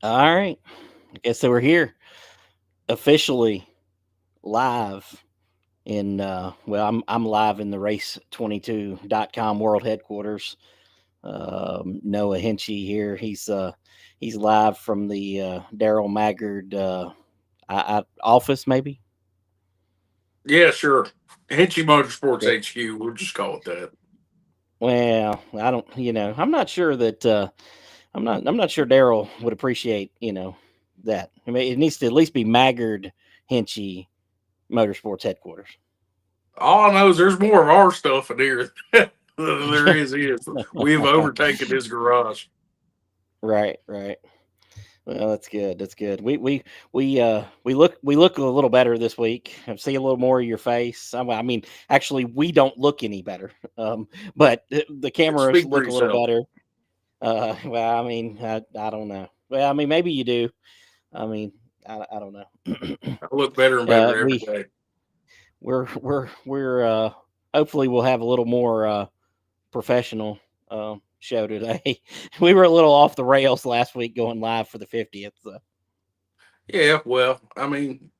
All right. I guess so we're here officially live in I'm live in the race22.com world headquarters. Noah Hinchee here. He's live from the Daryl Maggard office maybe. Yeah, sure. Hinchee Motorsports Yeah. HQ. We'll just call it that. Well, I don't, I'm not sure that I'm not sure Daryl would appreciate, that. I mean, it needs to at least be Maggard Hinchey Motorsports headquarters. All I know is there's more of our stuff in here than there is his. We've overtaken his garage. Right, right. Well, that's good. That's good. We look a little better this week. I see a little more of your face. I mean, actually, we don't look any better. But the cameras Speak for look a little yourself. better. Well, I mean, I don't know. Well, I mean, maybe you do. I mean, I don't know. I look better and better every We day. we're hopefully we'll have a little more professional show today. We were a little off the rails last week going live for the 50th. So. Yeah, well, I mean,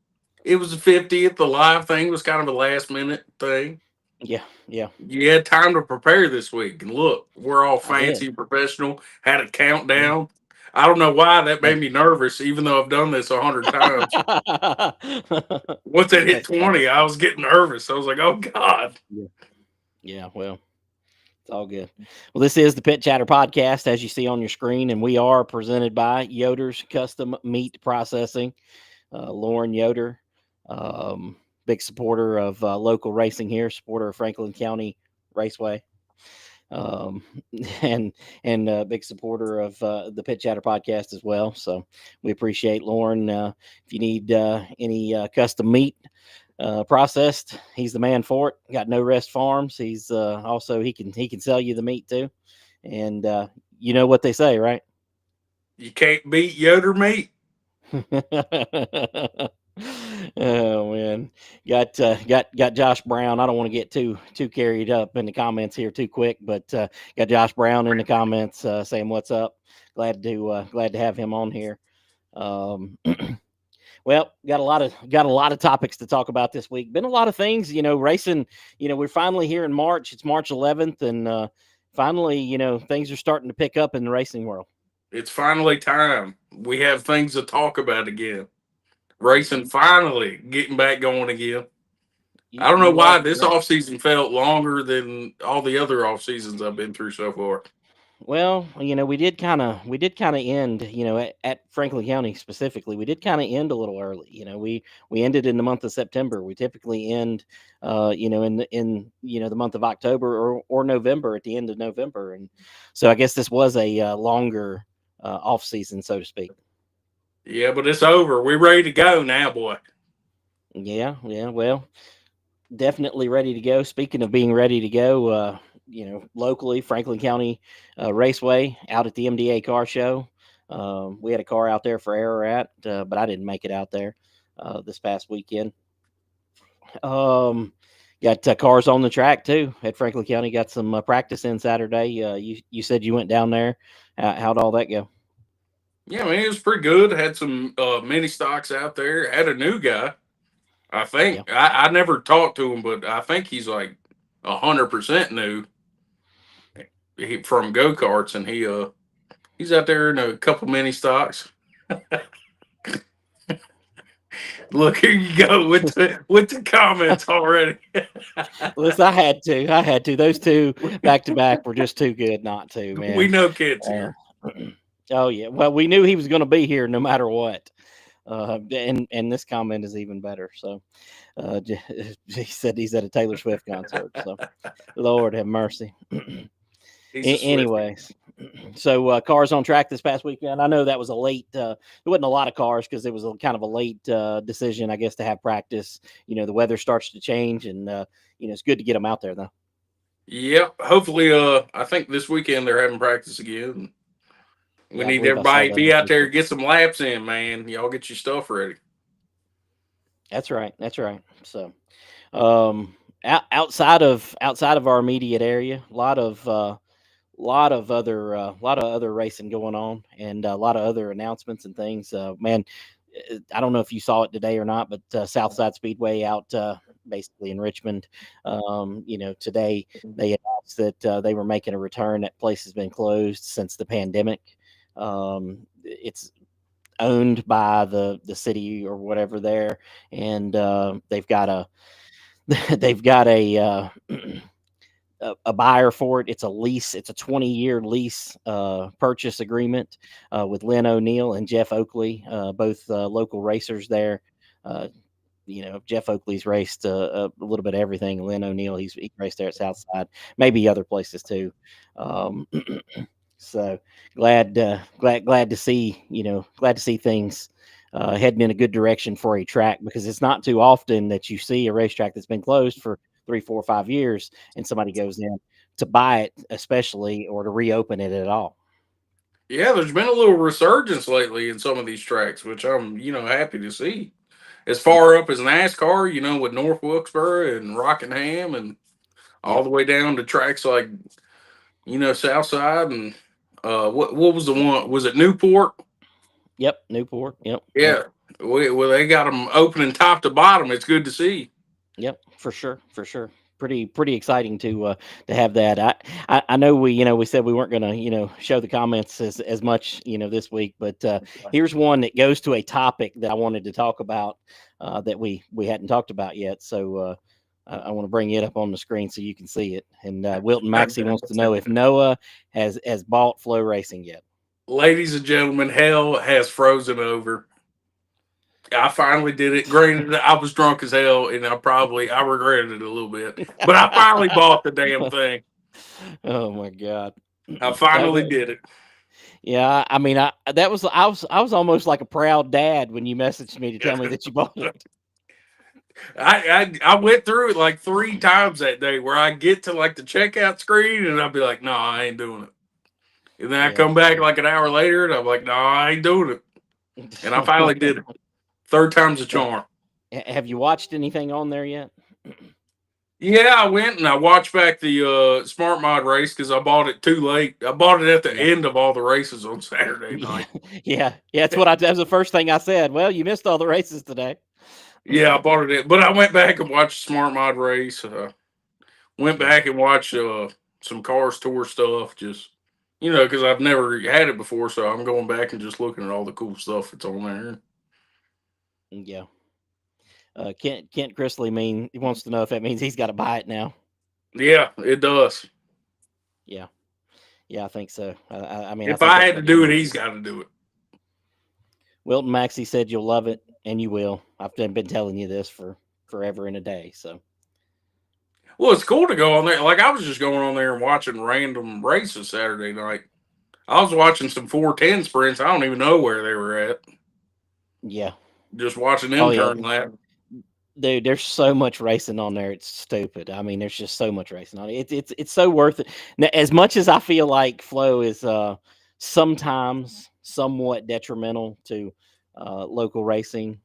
it was the 50th. The live thing was kind of a last minute thing. Yeah, yeah, You had time to prepare this week. And look, we're all I did. fancy and professional, had a Yeah. countdown. I don't know why that Yeah. made me nervous, even though I've done this 100 times. Once it hit That's funny. 20, I was getting nervous. I was like, oh, God. Yeah. Yeah, well, it's all good. Well, this is the Pit Chatter podcast, as you see on your screen, and we are presented by Yoder's Custom Meat Processing. Lauren Yoder, big supporter of local racing here, supporter of Franklin County Raceway. um, and big supporter of the Pit Chatter podcast as well. So we appreciate Lauren. If you need any custom meat processed, he's the man for it. Got No Rest Farms. He's also he can sell you the meat too. And you know what they say, right? You can't beat Yoder meat. Oh man, got Josh Brown. I don't want to get too carried up in the comments here too quick, but got Josh Brown in the comments saying what's up. Glad to have him on here. Um, well, got a lot of topics to talk about this week. Been a lot of things, racing. We're finally here in March. It's March 11th, and finally, things are starting to pick up in the racing world. It's finally time. We have things to talk about again. Racing finally getting back going again. You I don't know you why are this correct. off season felt longer than all the other off seasons I've been through so far. Well, we did kind of end, at Franklin County specifically. We did kind of end a little early. We ended in the month of September. We typically end, in the month of October or November at the end of November, and so I guess this was a longer off season, so to speak. Yeah, but it's over. We're ready to go now, boy. Yeah, yeah. Well, definitely ready to go. Speaking of being ready to go, locally, Franklin County Raceway out at the MDA car show. We had a car out there for Ararat, but I didn't make it out there this past weekend. Um, got cars on the track too at Franklin County. Got some practice in Saturday. You said you went down there. How'd all that go? Yeah, man, it was pretty good. Had some mini stocks out there. Had a new guy. I Yeah. think I never talked to him, but I think he's like 100% new. From go karts, and he's out there in a couple mini stocks. Look, here you go with the comments already. Listen, I had to. I had to. Those two back to back were just too good not to, We man. know kids Uh, here. oh yeah. Well, we knew he was going to be here no matter what. And this comment is even better. So, he said he's at a Taylor Swift concert. So, Lord have mercy. He's a Swifty. Anyways, so cars on track this past weekend. I know that was a late. There wasn't a lot of cars because it was a kind of a late decision, I guess, to have practice. The weather starts to change, and it's good to get them out there though. Yep. Hopefully, I think this weekend they're having practice again. We Yeah, I need believe I saw everybody to that on be out there Facebook. and get some laps in, man. Y'all get your stuff ready. That's right. That's right. So, outside of our immediate area, a lot of other racing going on, and a lot of other announcements and things. Man, I don't know if you saw it today or not, but Southside Speedway out basically in Richmond. Today they announced that they were making a return. That place has been closed since the pandemic. It's owned by the city or whatever there, and they've got a they've got a buyer for it. It's a lease. It's a 20-year lease purchase agreement with Lynn O'Neill and Jeff Oakley, both local racers there. Uh, Jeff Oakley's raced a little bit of everything. Lynn O'Neill, he raced there at Southside, maybe other places too. Um, so glad to see glad to see things heading in a good direction for a track, because it's not too often that you see a racetrack that's been closed for 3, 4, 5 years and somebody goes in to buy it, especially, or to reopen it at all. Yeah, there's been a little resurgence lately in some of these tracks, which I'm, happy to see. As far up as NASCAR, with North Wilkesboro and Rockingham and all Yep. the way down to tracks like, Southside and what was the one? Was it Newport? Yep. Newport. Yep. Yep. Yeah. Well, they got them opening top to bottom. It's good to see. Yep, for sure, for sure. Pretty exciting to have that. I know we said we weren't going to show the comments as much this week, but here's one that goes to a topic that I wanted to talk about that we hadn't talked about yet. So I want to bring it up on the screen so you can see it. And Wilton Maxey wants to know if Noah has bought Flow Racing yet. Ladies and gentlemen, hell has frozen over. I finally did it. Granted, I was drunk as hell, and I regretted it a little bit. But I finally bought the damn thing. Oh my God! I finally did it. Yeah, I mean, I was almost like a proud dad when you messaged me to tell me that you bought it. I went through it like 3 times that day, where I get to like the checkout screen and I'll be like, no, I ain't doing it. And then I come back like an hour later and I'm like, no, I ain't doing it. And I finally did it. 3rd time's a charm. Have you watched anything on there yet? Yeah, I went and I watched back the Smart Mod race because I bought it too late. I bought it at the end of all the races on Saturday night. Yeah, that was the first thing I said. Well, you missed all the races today. Yeah, I bought it, but I went back and watched Smart Mod race. Went back and watched some Cars Tour stuff, just because I've never had it before, so I'm going back and just looking at all the cool stuff that's on there. Yeah. Kent Chrisley he wants to know if that means he's got to buy it now. Yeah, it does. Yeah, I think so. I mean, if I had to do it, he's got to do it. Wilton Maxey said you'll love it, and you will. I've been telling you this for forever and a day. So, well, it's cool to go on there. Like, I was just going on there and watching random races Saturday night. I was watching some 410 sprints. I don't even know where they were at. Yeah, just watching them turn lap. Dude, there's so much racing on there. It's stupid. I mean, there's just so much racing on it. It's so worth it. Now, as much as I feel like Flow is sometimes somewhat detrimental to local racing,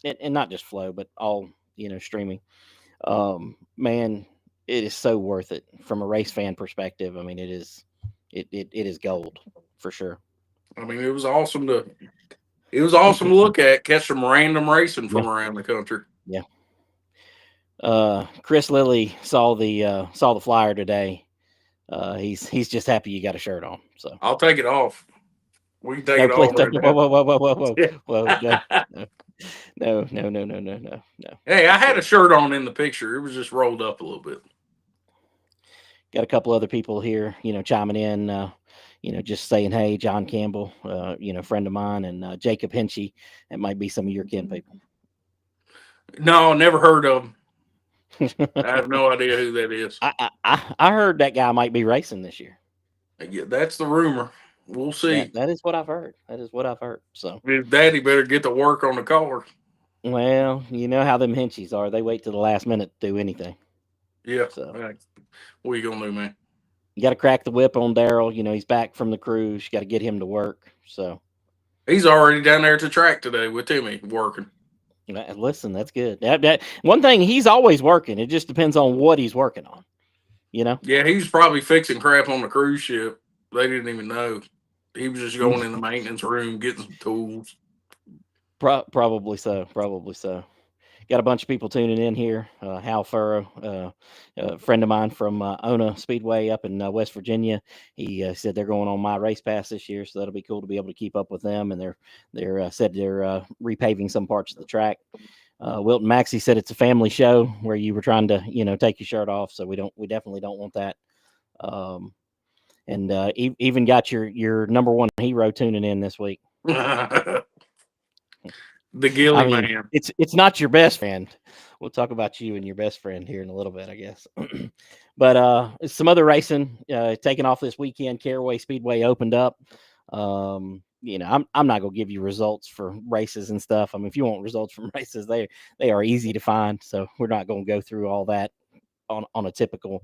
and not just Flow, but all streaming. Man, it is so worth it from a race fan perspective. I mean, it is gold for sure. I mean, it was awesome to look at, catch some random racing from around the country. Yeah. Chris Lilly saw the flyer today. He's just happy you got a shirt on. So I'll take it off. We can take it off. Whoa. No. Hey, I had a shirt on in the picture. It was just rolled up a little bit. Got a couple other people here, chiming in, just saying, hey, John Campbell, friend of mine, and Jacob Hinchee. That might be some of your kin people. No, never heard of him. I have no idea who that is. I heard that guy might be racing this year. Yeah, that's the rumor. We'll see. That is what I've heard. So his daddy better get to work on the car. Well, you know how them Hinchies are. They wait to the last minute to do anything. Yeah. So what are you gonna do, man? You got to crack the whip on Daryl. He's back from the cruise. You got to get him to work. So he's already down there at the track today with Timmy working. Listen, that's good. That one thing, he's always working. It just depends on what he's working on. You know, Yeah, he was probably fixing crap on the cruise ship. They didn't even know. He was just going in the maintenance room getting some tools. Probably so. Probably so. Got a bunch of people tuning in here. Hal Furrow, a friend of mine from Ona Speedway up in West Virginia. He said they're going on my race pass this year, so that'll be cool to be able to keep up with them. And they're said they're repaving some parts of the track. Wilton Maxey said it's a family show where you were trying to take your shirt off, so we definitely don't want that. Um, and even got your number one hero tuning in this week. The I Gilly mean, Man. it's not your best friend. We'll talk about you and your best friend here in a little bit, I guess. But some other racing taking off this weekend. Caraway Speedway opened up. I'm not gonna give you results for races and stuff. I mean, if you want results from races, they are easy to find. So we're not gonna go through all that on a typical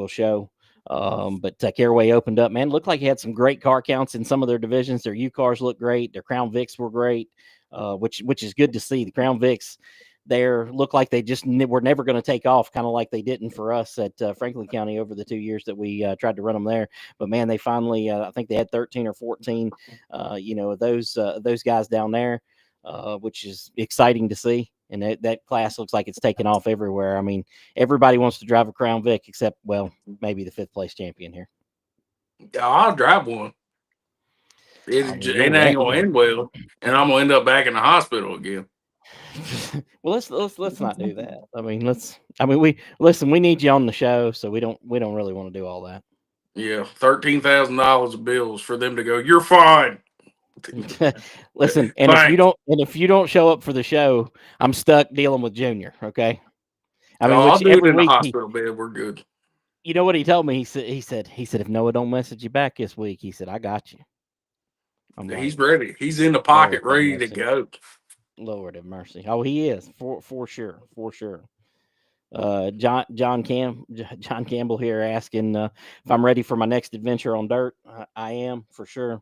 show. But Caraway opened up, man. Looked like he had some great car counts in some of their divisions. Their U cars looked great. Their Crown Vics were great, which is good to see. The Crown Vics there look like they just were never going to take off, kind of like they didn't for us at Franklin County over the 2 years that we tried to run them there. But man, they finally, I think they had 13 or 14, those guys down there, which is exciting to see. And that class looks like it's taken off everywhere. I mean, everybody wants to drive a Crown Vic except, well, maybe the 5th place champion here. I'll drive one. I mean, It you'll ain't wreck gonna one. end well, and I'm gonna end up back in the hospital again. Well, let's not do that. We need you on the show, so we don't really want to do all that. Yeah, $13,000 of bills for them to go. You're fine. Listen, and Thanks. if you don't show up for the show, I'm stuck dealing with Junior. Okay. I mean, Oh, I'll which do it every in the week hospital bed. We're good. you know what he told me? He said if Noah don't message you back this week, he said I got you. I'm like, He's ready. He's in the Lord pocket, have ready to mercy. go. Lord have mercy. Oh, he is for sure, for sure. John Campbell here asking if I'm ready for my next adventure on dirt. I am for sure.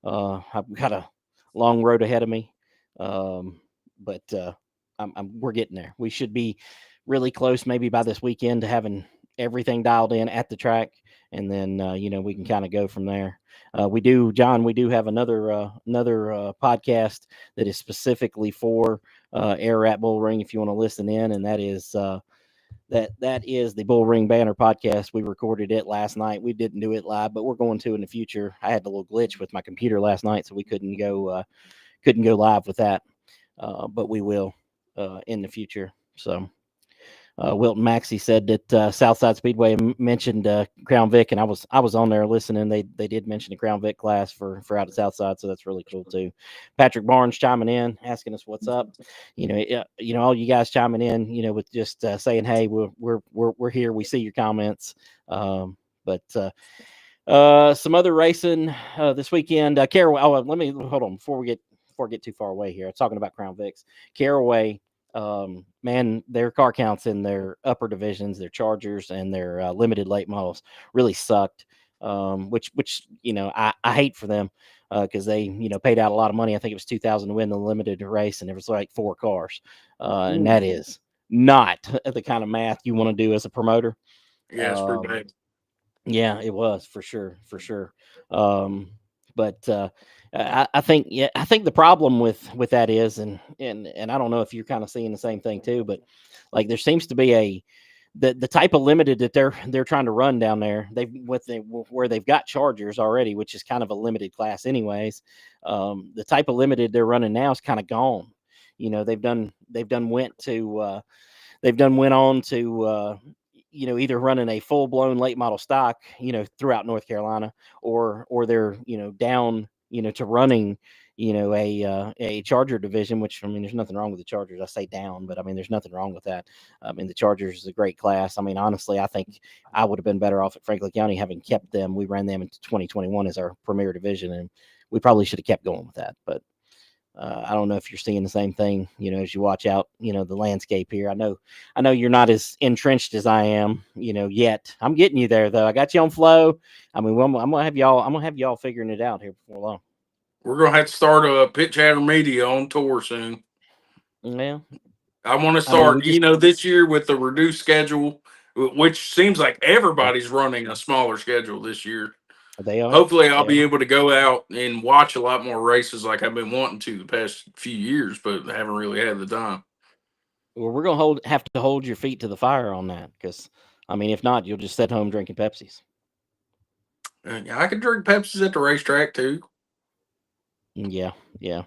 I've got a long road ahead of me, but we're getting there. We should be really close, maybe by this weekend, to having everything dialed in at the track, and then we can kind of go from there. We do, John. We do have another podcast that is specifically for Air Rat Bull Ring. If you want to listen in, and that is. That is the Bull Ring Banner podcast. We recorded it last night. We didn't do it live, but we're going to in the future. I had a little glitch with my computer last night, so we couldn't go live with that. But we will in the future. So Wilton Maxey said that Southside Speedway mentioned Crown Vic, and I was on there listening. They did mention the Crown Vic class for out of Southside, so that's really cool too. Patrick Barnes chiming in, asking us what's up. All you guys chiming in, with just saying, hey, we're here. We see your comments. But some other racing this weekend. Caraway. Oh, let me hold on before I get too far away here. I'm talking about Crown Vics. Caraway. Man, their car counts in their upper divisions, their Chargers and their limited late models really sucked. Which I hate for them because they paid out a lot of money. I think it was $2,000 to win the limited race, and there was like 4 cars, and that is not the kind of math you want to do as a promoter. Yeah, it's pretty bad. Yeah, it was for sure, for sure. But I think the problem with that is, and I don't know if you're kind of seeing the same thing too, but like there seems to be the type of limited that they're trying to run down there. Where they've got Chargers already, which is kind of a limited class anyways. The type of limited they're running now is kind of gone. They've went on to either running a full blown late model stock, throughout North Carolina, or they're, down, to running, a Charger division, which, I mean, there's nothing wrong with the Chargers. I say down, but I mean, there's nothing wrong with that. I mean, the Chargers is a great class. I mean, honestly, I think I would have been better off at Franklin County having kept them. We ran them into 2021 as our premier division, and we probably should have kept going with that. But I don't know if you're seeing the same thing, as you watch out, the landscape here. I know you're not as entrenched as I am, yet. I'm getting you there though. I got you on flow. I mean, I'm gonna have y'all figuring it out here before long. We're gonna have to start a Pit Chatter Media on tour soon. Yeah, I want to I mean, we start, just this year with the reduced schedule. which seems like everybody's running a smaller schedule this year. They are. Hopefully, I'll They be are. able to go out and watch a lot more races like I've been wanting to the past few years, but I haven't really had the time. Well, we're gonna have to hold your feet to the fire on that because, I mean, if not, you'll just sit home drinking Pepsis. I can drink Pepsis at the racetrack too. Yeah, yeah.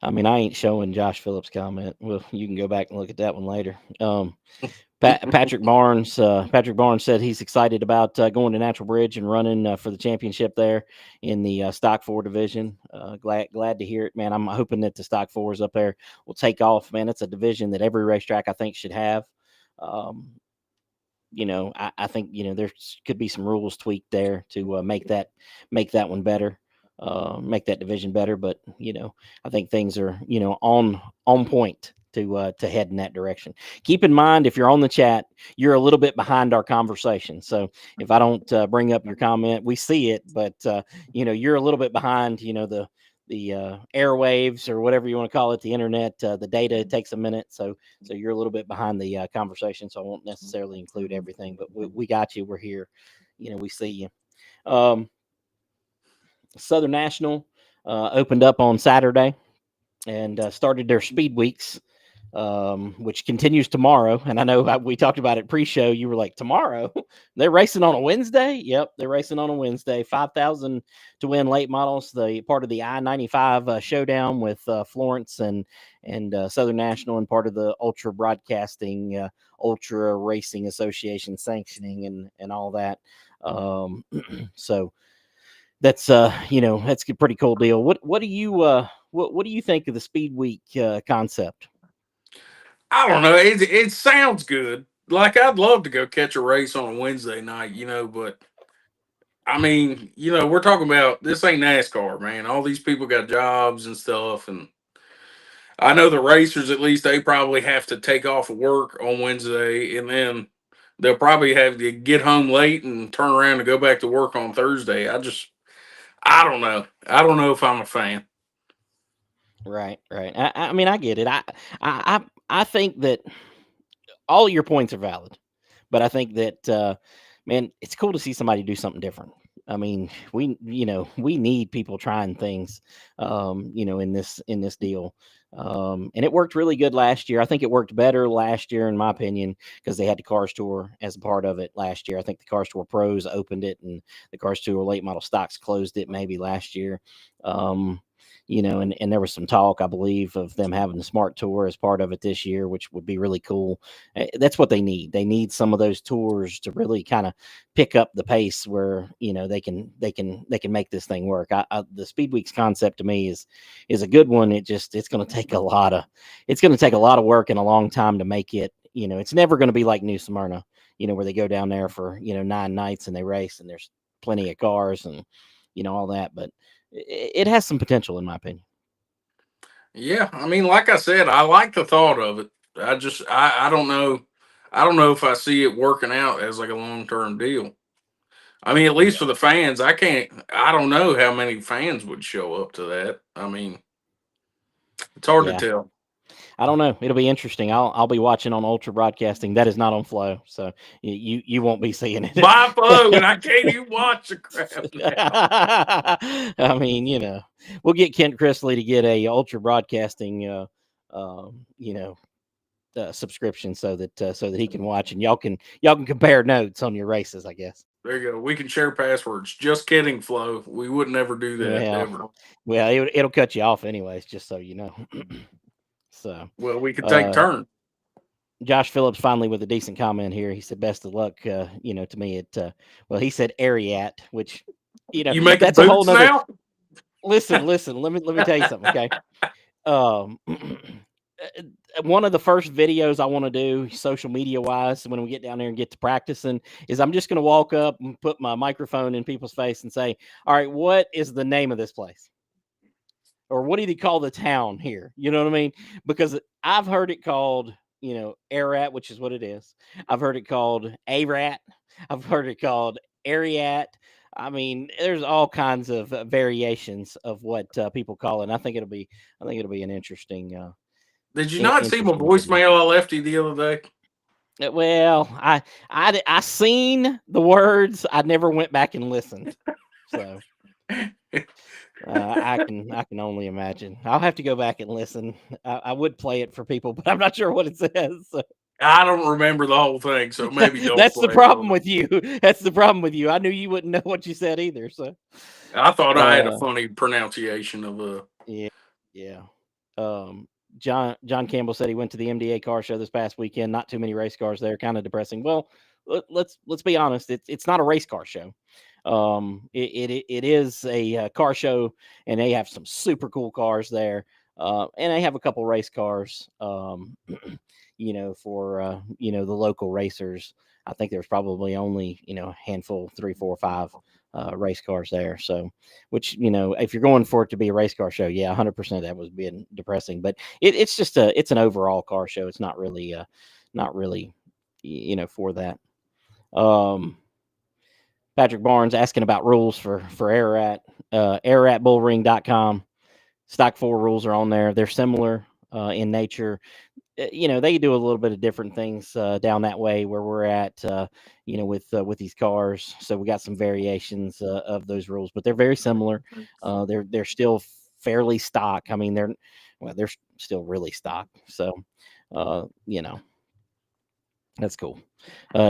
I mean, I ain't showing Josh Phillips' comment. Well, you can go back and look at that one later. Patrick Barnes. Patrick Barnes said he's excited about going to Natural Bridge and running for the championship there in the Stock 4 division. Glad to hear it, man. I'm hoping that the Stock 4s up there will take off, man. It's a division that every racetrack I think should have. Um, I think there could be some rules tweaked there to make that one better, make that division better. But I think things are on point to head in that direction. Keep in mind, if you're on the chat, you're a little bit behind our conversation. So if I don't bring up your comment, we see it, but you're a little bit behind. The airwaves or whatever you want to call it, the internet, the data takes a minute, so you're a little bit behind the conversation. So I won't necessarily include everything, but we got you. We're here. We see you. Southern National opened up on Saturday and started their speed weeks, which continues tomorrow. And I know we talked about it pre-show. You were like, tomorrow? They're racing on a Wednesday? Yep, they're racing on a Wednesday. 5,000 to win late models, the part of the I-95 showdown with Florence and Southern National, and part of the Ultra Broadcasting, Ultra Racing Association sanctioning and all that. So that's that's a pretty cool deal. What do you what do you think of the Speed Week concept? I don't know. It sounds good. Like I'd love to go catch a race on a Wednesday night, but I mean, we're talking about this ain't NASCAR, man. All these people got jobs and stuff, and I know the racers at least they probably have to take off of work on Wednesday, and then they'll probably have to get home late and turn around and go back to work on Thursday. I don't know. I don't know if I'm a fan. Right. I mean, I get it. I think that all your points are valid, but I think that man, it's cool to see somebody do something different. I mean, we need people trying things, in this deal. And it worked really good last year. I think it worked better last year, in my opinion, because they had the Cars Tour as a part of it last year. I think the Cars Tour Pros opened it, and the Cars Tour Late Model Stocks closed it maybe last year. And there was some talk, I believe, of them having the Smart Tour as part of it this year, which would be really cool. That's what they need. They need some of those tours to really kind of pick up the pace where they can make this thing work. The Speed Weeks concept to me is a good one. It's going to take a lot of work and a long time to make it. It's never going to be like New Smyrna, where they go down there for 9 nights and they race and there's plenty of cars and all that, but it has some potential in my opinion. Yeah, I mean, like I said, I like the thought of it. I don't know. I don't know if I see it working out as like a long term deal. I mean, at least Yeah. for the fans, I don't know how many fans would show up to that. I mean, it's hard to Yeah. tell. I don't know. It'll be interesting. I'll be watching on Ultra Broadcasting. That is not on Flow, so you won't be seeing it. My Flow, and I can't even watch the crap now. I mean, we'll get Kent Chrisley to get a Ultra Broadcasting, subscription so that he can watch and y'all can compare notes on your races, I guess. There you go. We can share passwords. Just kidding, Flo. We would never do that ever. Well, it'll cut you off anyways, just so you know. So, well, we could take turns. Josh Phillips finally with a decent comment here. He said, "Best of luck." To me, he said Ariat, which you make that's a whole nother. Now? Listen. Let me tell you something, okay? One of the first videos I want to do social media wise when we get down there and get to practicing is I'm just going to walk up and put my microphone in people's face and say, all right, what is the name of this place? Or what do they call the town here? You know what I mean? Because I've heard it called, Arat, which is what it is. I've heard it called Arat. I've heard it called Ariat. I mean, there's all kinds of variations of what people call it. And I think it'll be an interesting. Did you not see my voicemail I left you the other day? Well, I seen the words. I never went back and listened. So I can only imagine. I'll have to go back and listen. I would play it for people, but I'm not sure what it says. So. I don't remember the whole thing, so maybe don't That's the play it for problem me. with you. That's the problem with you. I knew you wouldn't know what you said either. So, I thought I had a uh, funny pronunciation of yeah, yeah. Um, John Campbell said he went to the MDA car show this past weekend. Not too many race cars there. Kind of depressing. Well, let's be honest. It's not a race car show. It is a car show, and they have some super cool cars there. And they have a couple race cars. For the local racers. I think there's probably only a handful, 3, 4, 5 race cars there. So, which if you're going for it to be a race car show, yeah, 100% that was being depressing. But it's an overall car show. It's not really for that. Um, Patrick Barnes asking about rules for Ararat. AraratBullring.com. Stock 4 rules are on there. They're similar in nature. They do a little bit of different things down that way where we're at, with these cars. So we got some variations of those rules, but they're very similar. They're still fairly stock. I mean, they're still really stock. So, uh, you know, that's cool.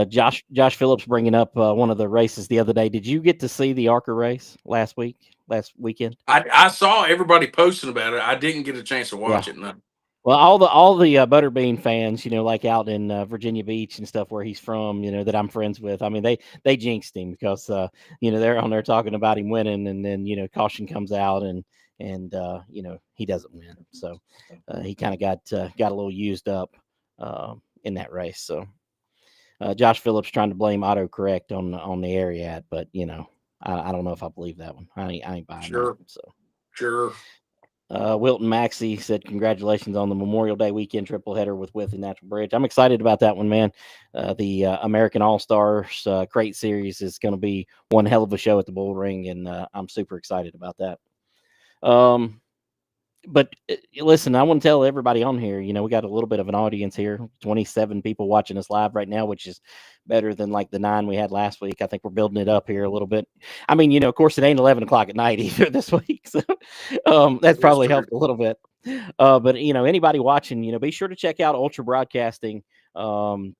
Josh Phillips bringing up one of the races the other day. Did you get to see the ARCA race last weekend? I saw everybody posting about it. I didn't get a chance to Yeah. watch it. No. Well, all the Butterbean fans, like out in Virginia Beach and stuff where he's from, that I'm friends with. I mean, they jinxed him because they're on there talking about him winning, and then caution comes out and he doesn't win. So he kind of got a little used up in that race. So Josh Phillips trying to blame autocorrect on the Ariat, but I don't know if I believe that one. I ain't buying that. Sure. So. Sure. Wilton Maxey said, "Congratulations on the Memorial Day weekend triple header with Wythe and Natural Bridge." I'm excited about that one, man. The American All Stars Crate Series is going to be one hell of a show at the Bull Ring, and I'm super excited about that. But listen, I want to tell everybody on here, we got a little bit of an audience here, 27 people watching us live right now, which is better than like the 9 we had last week. I think we're building it up here a little bit. I mean, of course, it ain't 11 o'clock at night either this week. So that's probably helped a little bit. But, anybody watching, be sure to check out Ultra Broadcasting. For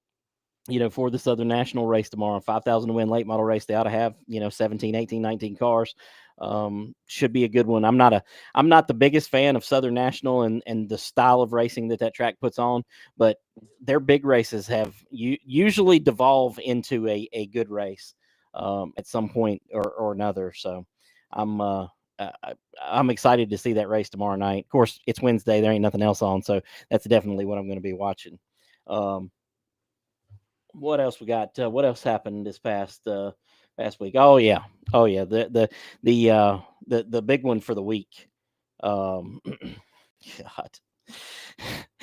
the Southern National race tomorrow, 5,000 to win late model race. They ought to have, 17, 18, 19 cars. Should be a good one. I'm not the biggest fan of Southern National and the style of racing that track puts on, but their big races have usually devolve into a good race at some point or another. So I'm excited to see that race tomorrow night. Of course, it's Wednesday. There ain't nothing else on, so that's definitely what I'm going to be watching. What else we got? What else happened this past week? Oh yeah. The big one for the week. God,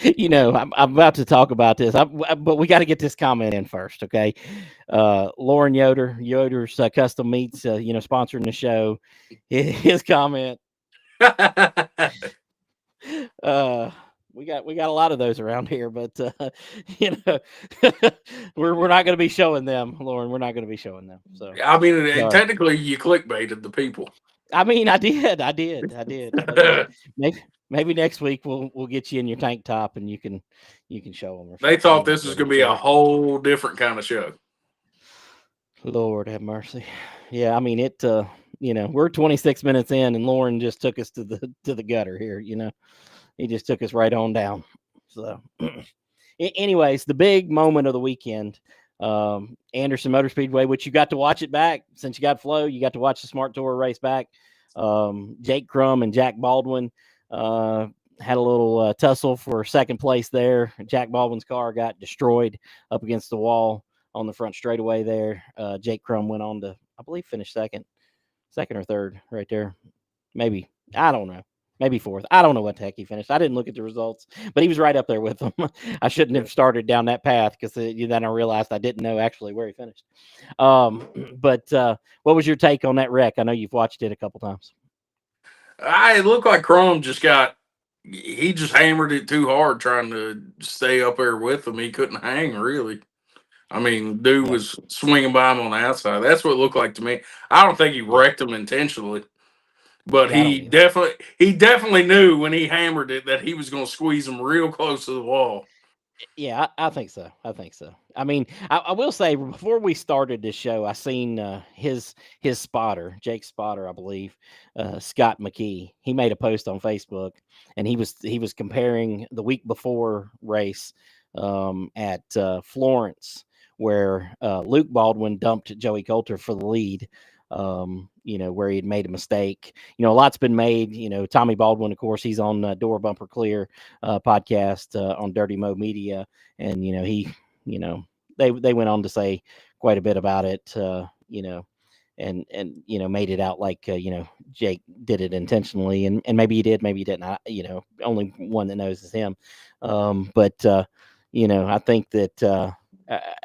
I'm about to talk about this, but we got to get this comment in first, okay? Lauren Yoder's Custom Meats, sponsoring the show. His comment. We got a lot of those around here, but we're not going to be showing them, Lauren. We're not going to be showing them. So I mean, technically, you clickbaited the people. I mean, I did. Maybe next week we'll get you in your tank top and you can show them. Or They thought something. this was going to be a whole different kind of show. Lord have mercy. Yeah, I mean it. We're 26 minutes in, and Lauren just took us to the gutter here. He just took us right on down. So, anyways, the big moment of the weekend, Anderson Motor Speedway, which you got to watch it back since you got Flow. You got to watch the Smart Tour race back. Jake Crum and Jack Baldwin had a little tussle for second place there. Jack Baldwin's car got destroyed up against the wall on the front straightaway there. Jake Crum went on to, I believe, finish second or third right there. Maybe. I don't know. Maybe fourth. I don't know what the heck he finished. I didn't look at the results, but he was right up there with them. I shouldn't have started down that path because then I realized I didn't know actually where he finished. But what was your take on that wreck? I know you've watched it a couple times. It looked like Crum he just hammered it too hard trying to stay up there with him. He couldn't hang, really. I mean, dude Yeah, was swinging by him on the outside. That's what it looked like to me. I don't think he yeah, wrecked him intentionally, but yeah. I don't either. he definitely knew when he hammered it that he was going to squeeze him real close to the wall. Yeah, I think so. I think so. I mean, I will say before we started this show, I seen his spotter, Jake Spotter, I believe, Scott McKee. He made a post on Facebook, and he was comparing the week before race at Florence, where Luke Baldwin dumped Joey Coulter for the lead. Where he had made a mistake. A lot's been made. Tommy Baldwin, of course, he's on Door Bumper Clear podcast on Dirty Mo Media, and he, you know, they went on to say quite a bit about it, and made it out like Jake did it intentionally, and maybe he did, maybe he didn't. Only one that knows is him. But I think that.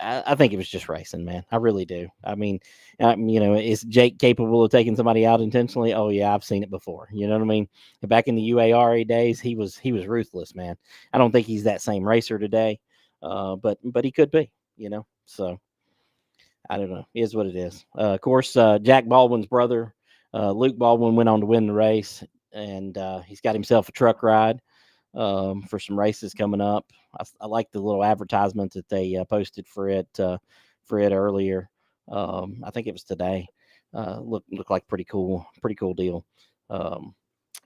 I think it was just racing, man. I really do. I mean, is Jake capable of taking somebody out intentionally? Oh yeah, I've seen it before. You know what I mean? Back in the UARA days, he was ruthless, man. I don't think he's that same racer today, but he could be. So I don't know. It is what it is. Of course, Jack Baldwin's brother, Luke Baldwin, went on to win the race, and he's got himself a truck ride for some races coming up. I like the little advertisement that they posted for it earlier. I think it was today. Looked like pretty cool deal. Um,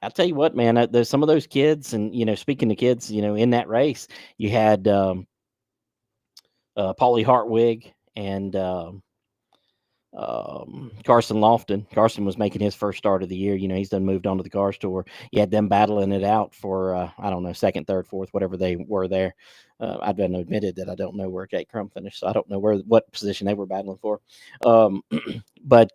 I'll tell you what, man. There's some of those kids, and speaking of kids, in that race, you had Paulie Hartwig and Carson Lofton. Carson was making his first start of the year. He's done moved on to the Cars Tour. You had them battling it out for I don't know, second, third, fourth, whatever they were there. I've been admitted that I don't know where Jake Crum finished, so I don't know what position they were battling for. Um, but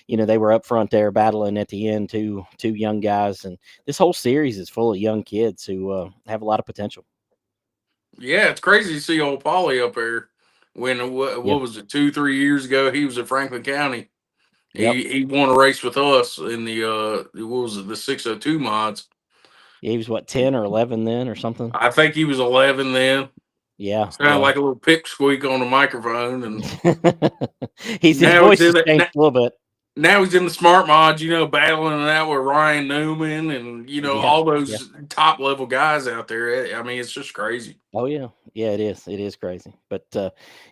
they were up front there battling at the end. Two young guys, and this whole series is full of young kids who have a lot of potential. Yeah, it's crazy to see old Polly up there. When Yeah. what was it, 2 3 years ago? He was at Franklin County. Yep. He won a race with us in the what was it, the 602 mods. Yeah, he was what, 10 or 11 then or something. I think he was 11 then. Yeah. Sounded Yeah. like a little pip squeak on the microphone, and His now he's voice in has that. changed a little bit. Now he's in the smart mods, battling it out with Ryan Newman and Yeah. all Yeah. those top level guys out there. I mean, it's just crazy. Oh yeah. Yeah, it is. It is crazy. But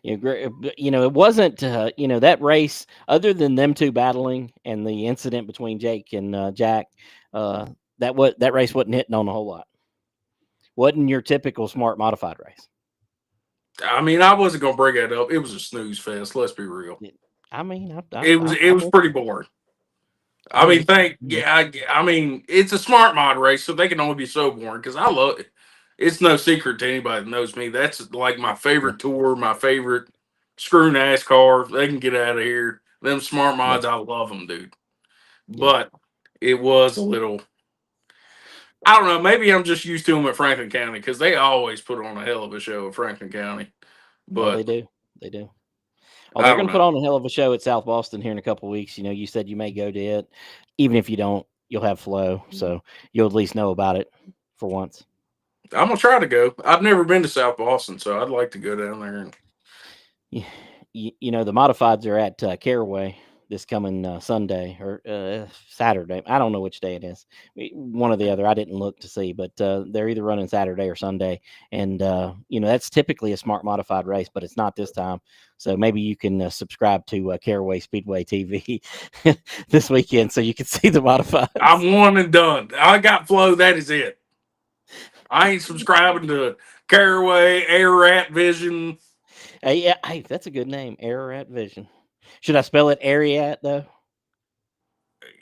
it wasn't that race, other than them two battling and the incident between Jake and Jack, uh that race wasn't hitting on a whole lot. Wasn't your typical smart modified race. I mean, I wasn't gonna bring that up. It was a snooze fest. Let's be real. Yeah. I mean, It was pretty boring. I I'm mean, with you. I'm with I mean, it's a smart mod race, so they can only be so boring. Because I love it. It's no secret to anybody that knows me. That's like my you. favorite tour, my favorite screw NASCAR. They can get out of here. Them smart Yeah. mods, I love them, dude. Yeah. But it was a little. I don't know. Maybe I'm just used to them at Franklin County because they always put on a hell of a show at Franklin County. Oh, they But do. They do. Oh, I they're don't going to put know. on a hell of a show at South Boston here in a couple weeks. You said you may go to it. Even if you don't, you'll have flow, so you'll at least know about it for once. I'm gonna try to go. I've never been to South Boston, so I'd like to go down there. And Y- the modifieds are at Caraway this coming Sunday or Saturday. I don't know which day it is. One or the other. I didn't look to see, but they're either running Saturday or Sunday. And that's typically a smart modified race, but it's not this time. So maybe you can subscribe to Caraway Speedway TV this weekend so you can see the modifieds. I'm one and done. I got flow. That is it. I ain't subscribing to Caraway, Air Rat Vision. Hey, yeah, hey, that's a good name, Ararat Vision. Should I spell it Ariat though?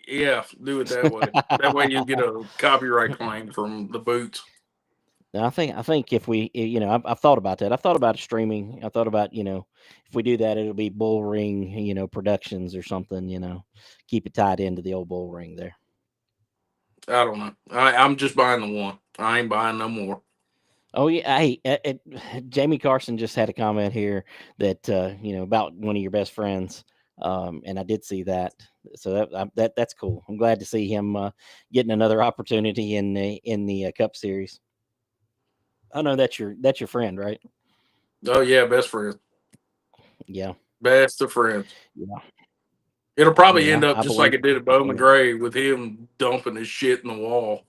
Yeah, do it that way. That way you get a copyright claim from the boots. No, I think if we, I've thought about that. I've thought about streaming. I thought about, if we do that, it'll be Bull Ring, Productions or something. Keep it tied into the old Bull Ring there. I don't know. I'm just buying the one. I ain't buying no more. Oh yeah, hey, Jamie Carson just had a comment here that about one of your best friends, and I did see that. So that's cool. I'm glad to see him getting another opportunity in the Cup Series. I know that's your friend, right? Oh yeah, best friend. Yeah. Best of friends. Yeah. It'll probably end Yeah. up I just like believe it did at Bo McGray with him dumping his shit in the wall.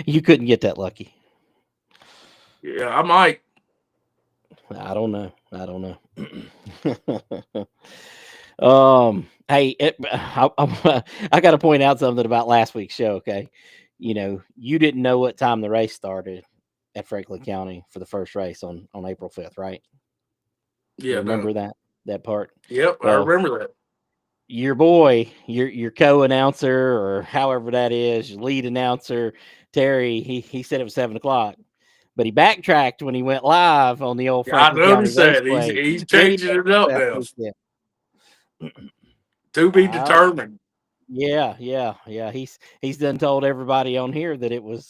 You couldn't get that lucky. Yeah, I might. I don't know. I don't know. Hey, I got to point out something about last week's show. Okay, you didn't know what time the race started at Franklin County for the first race on April 5th, right? You Yeah, no. remember that part? Yep, I Well, remember that. your boy, your co-announcer or however that is, your lead announcer, Terry, he said it was 7 o'clock. But he backtracked when he went live on the old Yeah, I Franklin County noticed that. Raceway He's video changing it up last now. weekend. To be Uh, determined. yeah. He's done told everybody on here that it was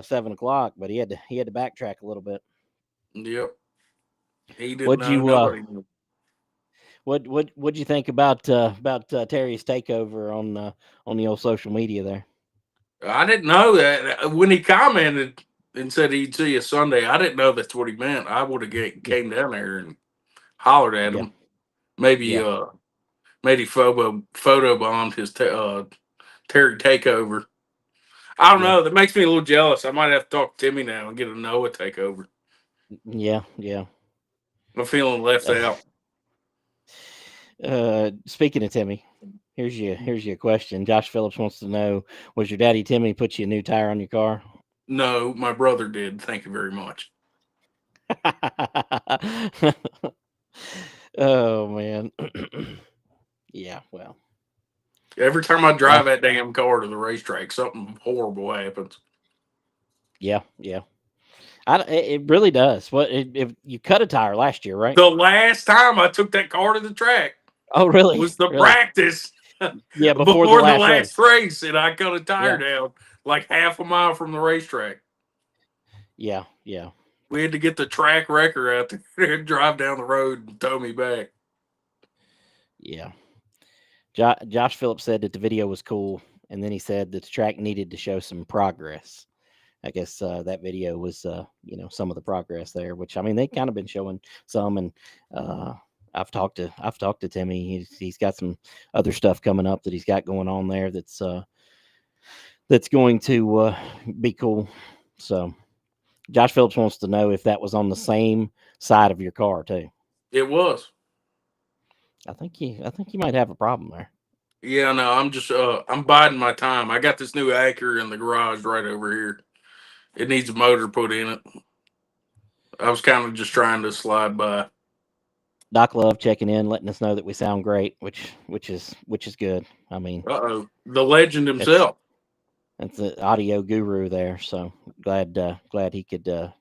7 o'clock, but he had to backtrack a little bit. Yep. He didn't What'd know. you Nobody knew. what'd you think about Terry's takeover on the old social media there? I didn't know that. When he commented and said he'd see us Sunday, I didn't know that's what he meant. I would have Yeah, came down there and hollered at yeah, him. Maybe yeah, maybe photo bombed his Terry takeover. I don't yeah, know. That makes me a little jealous. I might have to talk to Timmy now and get a Noah takeover. yeah. I'm feeling left out. Speaking of Timmy, here's your question. Josh Phillips wants to know: was your daddy Timmy put you a new tire on your car? No, my brother did. Thank you very much. Oh man. Yeah, well, Every time I I drive that damn car to the racetrack, something horrible happens. yeah. It really does. What if you cut a tire last year, right? The last time I took that car to the track Oh, really? was the Really? practice Yeah, before the before the last last race. race, and I cut a tire Yeah, down like half a mile from the racetrack. yeah. We had to get the track wrecker out there and drive down the road and tow me back. Yeah. Josh Phillips said that the video was cool, and then he said that the track needed to show some progress. I guess that video was, some of the progress there. Which I mean, they kind of been showing some, and uh, I've talked to Timmy. He's got some other stuff coming up that he's got going on there that's going to be cool. So Josh Phillips wants to know if that was on the same side of your car too. It was. I think you might have a problem there. Yeah, no, I'm just I'm biding my time. I got this new Acura in the garage right over here. It needs a motor put in it. I was kind of just trying to slide by. Doc Love checking in, letting us know that we sound great, which is good. I mean, Uh-oh. The legend that's himself. that's the audio guru there. So glad he could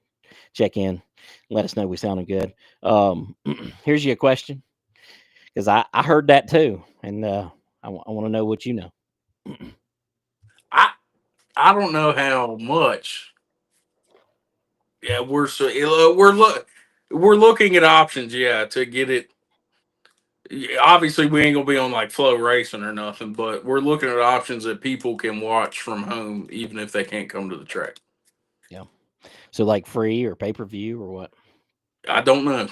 check in, let us know we sounded good. Here's your question, because I heard that too, and I want to know what you know. I I don't know how much. Yeah, we're looking at options. Yeah, to get it. Yeah, obviously, we ain't gonna be on like Flow Racing or nothing, but we're looking at options that people can watch from home, even if they can't come to the track. Yeah. So like free or pay per view or what? I don't know.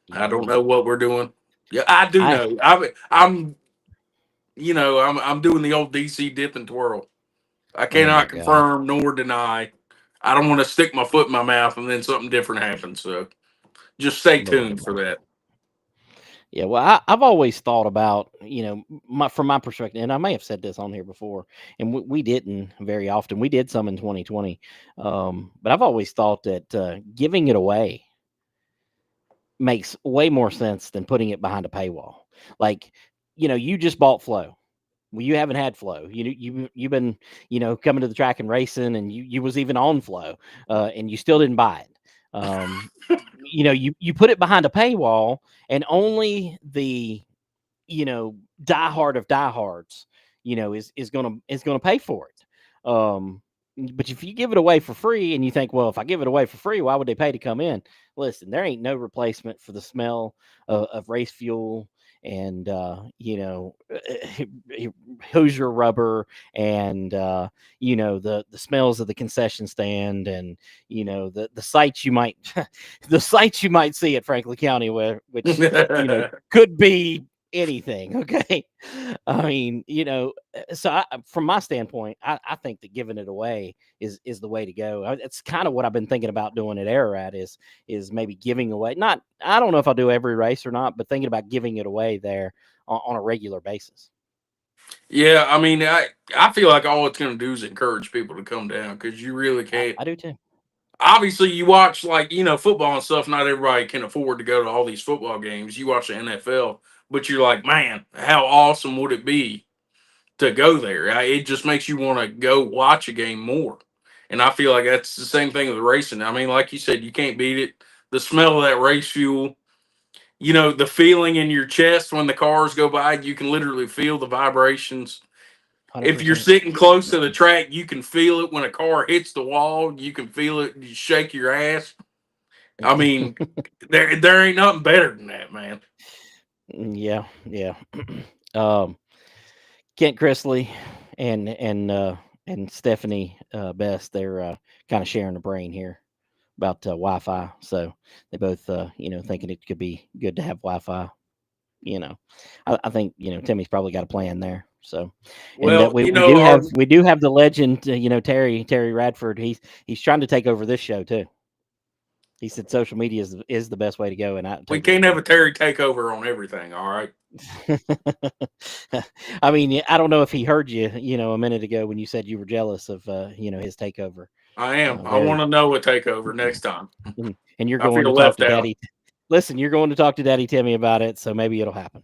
You I don't don't know. know what we're doing. Yeah, I do I know. I'm I'm doing the old DC dip and twirl. I Oh my cannot god. confirm nor deny. I don't want to stick my foot in my mouth and then something different happens. So just stay Lord tuned have for mercy. that. Yeah, well, I've always thought about, from my perspective, and I may have said this on here before, and we didn't very often. We did some in 2020, but I've always thought that giving it away makes way more sense than putting it behind a paywall. Like, you just bought Flow. Well, you haven't had Flow. You've been coming to the track and racing, and you was even on Flow, and you still didn't buy it. You put it behind a paywall, and only the diehard of diehards, is gonna pay for it. But if you give it away for free, and you think, well, if I give it away for free, why would they pay to come in? Listen, there ain't no replacement for the smell of race fuel and Hoosier rubber, and the smells of the concession stand, and the sights you might the sights you might see at Franklin County, which could be anything. Okay. I mean, so from my standpoint, I think that giving it away is the way to go. It's kind of what I've been thinking about doing at Ararat is maybe giving away. Not, I don't know if I'll do every race or not, but thinking about giving it away there on a regular basis. Yeah, I mean, I feel like all it's going to do is encourage people to come down because you really can't. I do too. Obviously, you watch like football and stuff. Not everybody can afford to go to all these football games. You watch the NFL, but you're like, man, how awesome would it be to go there? It just makes you want to go watch a game more. And I feel like that's the same thing with racing. I mean, like you said, you can't beat it. The smell of that race fuel, the feeling in your chest when the cars go by, you can literally feel the vibrations. If you're 100%. sitting close to the track, you can feel it when a car hits the wall. You can feel it. You shake your ass. I mean, there ain't nothing better than that, man. Yeah, yeah. um, Kent Chrisley and Stephanie Best, they're kind of sharing the brain here about Wi-Fi. So they both, thinking it could be good to have Wi-Fi. You know, I think Timmy's probably got a plan there. So, and Well, we do have the legend, Terry Radford. He's trying to take over this show too. He said social media is the best way to go, and I we totally can't have agree. a Terry takeover on everything. All right. I mean, I don't know if he heard you, a minute ago when you said you were jealous of, his takeover. I am. I Very, want to know a takeover next time. and you're I going feel to talk left to out. Daddy. Listen, you're going to talk to Daddy Timmy about it, so maybe it'll happen.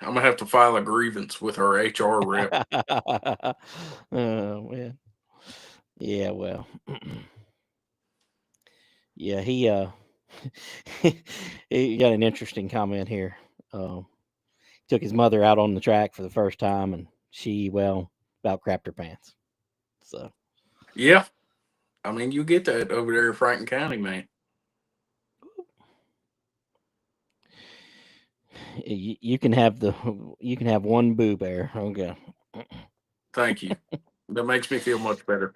I'm gonna have to file a grievance with our HR rep. Oh man, yeah, well, yeah, he got an interesting comment here. Took his mother out on the track for the first time, and she, well, about crapped her pants. So Yeah, I mean, you get that over there in Franklin County, man. you can have one boo bear. Okay. Thank you. That makes me feel much better.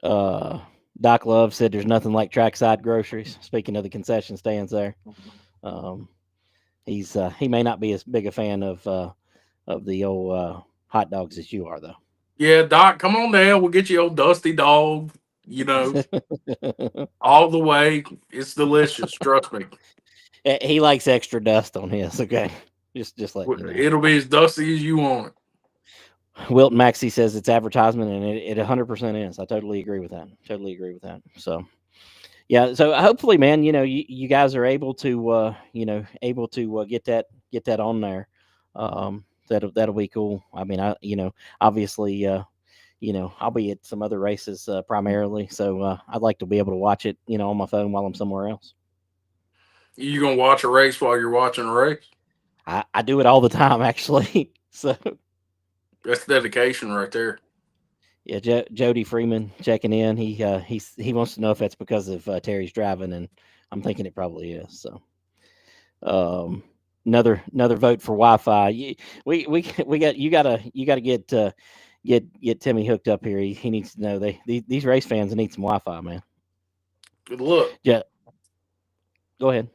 Uh, Doc Love said there's nothing like trackside groceries. Speaking of the concession stands there, um, he may not be as big a fan of the old hot dogs as you are, though. Yeah, Doc, come on down. We'll get you old dusty dog. You know, all the way. It's delicious. Trust me. He likes extra dust on his. Okay, just letting you know. It'll be as dusty as you want it. Wilton Maxey says it's advertisement, and it 100% is. I totally agree with that. Totally agree with that. So yeah, so hopefully, man, you guys are able to get that on there. That'll be cool. I mean, obviously, I'll be at some other races primarily, so I'd like to be able to watch it, on my phone while I'm somewhere else. You gonna watch a race while you're watching a race? I do it all the time, actually. So That's dedication right there. yeah, Jody Freeman checking in. He wants to know if that's because of Terry's driving, and I'm thinking it probably is. So, another vote for Wi-Fi. We got you gotta get Timmy hooked up here. He needs to know these race fans need some Wi-Fi, man. Good luck. Yeah, go ahead.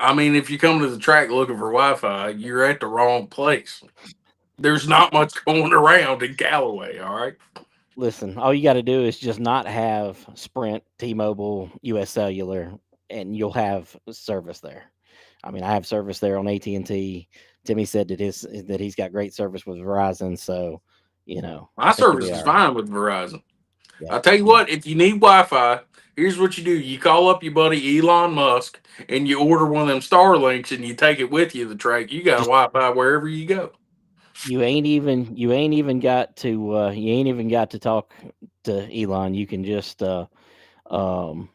I mean, if you come to the track looking for Wi-Fi, you're at the wrong place. There's not much going around in Callaway. All right. Listen, all you got to do is just not have Sprint, T-Mobile, US Cellular, and you'll have service there. I mean, I have service there on AT&T. Timmy said that he's got great service with Verizon, so My I think you'll service be is all right. fine with Verizon. Yeah, I'll tell you yeah. what, if you need Wi-Fi, here's what you do. You call up your buddy Elon Musk and you order one of them Starlinks and you take it with you to the track. You got Just Wi-Fi wherever you go. you ain't even got to talk to Elon. You can just um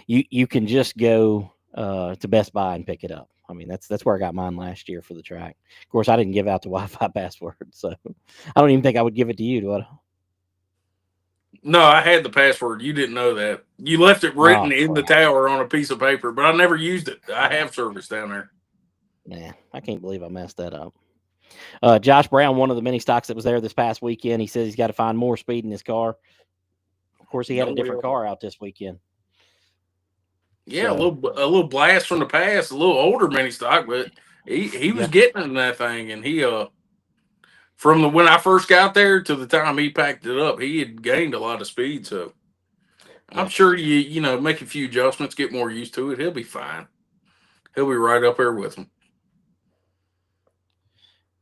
you can just go to Best Buy and pick it up. I mean, that's where I got mine last year for the track. Of course, I didn't give out the Wi-Fi password, so I don't even think I would give it to you, do I? No, I had the password. You didn't know that. You left it Oh written in the crap! tower on a piece of paper, but I never used it. I Crap! have service down there. Nah, I can't believe I messed that up. Josh Brown, one of the many stocks that was there this past weekend, he says he's got to find more speed in his car. Of course, he had a Don't we different all? car out this weekend. Yeah, So a little blast from the past, a little older mini stock, but he was yeah, getting in that thing, and he from the when I first got there to the time he packed it up, he had gained a lot of speed. So I'm yep, sure you know make a few adjustments, get more used to it. He'll be fine. He'll be right up there with him.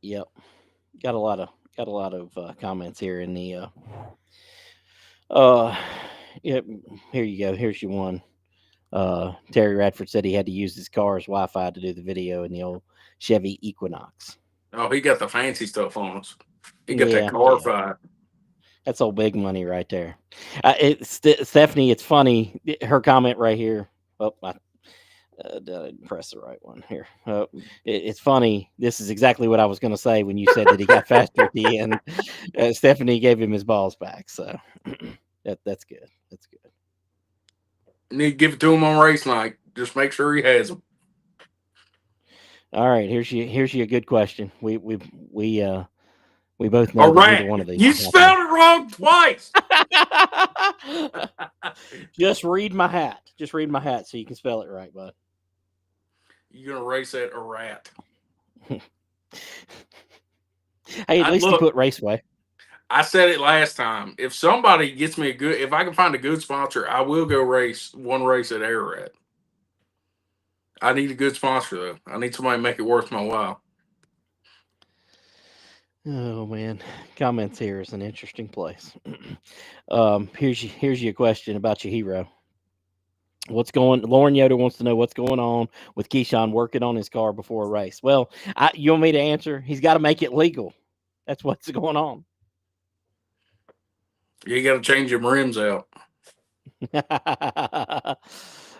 yep. Got a lot of comments here in the uh yep. Here you go. Here's your one. Terry Radford said he had to use his car's Wi-Fi to do the video in the old Chevy Equinox. Oh, he got the fancy stuff on us. He got that Yeah, car yeah. fight. That's old big money right there. Stephanie, it's funny. Her comment right here. Oh, I didn't press the right one here. It's funny. This is exactly what I was going to say when you said that he got faster at the end. Stephanie gave him his balls back. So that's good. That's good. Need to give it to him on race night. Just make sure he has them. All right. Here's your good question. We both A know that neither rat. one of these You is happening. spelled it wrong twice. Just read my hat. Just read my hat so you can spell it right, bud. You're gonna race at a rat. Hey, at I least he look. put Raceway. I said it last time. If somebody gets me if I can find a good sponsor, I will go race one race at Ararat. I need a good sponsor though. I need somebody to make it worth my while. Oh man, comments here is an interesting place. Here's your question about your hero. Lauren Yoder wants to know what's going on with Keyshawn working on his car before a race. Well, you want me to answer? He's got to make it legal. That's what's going on. You got to change your rims out.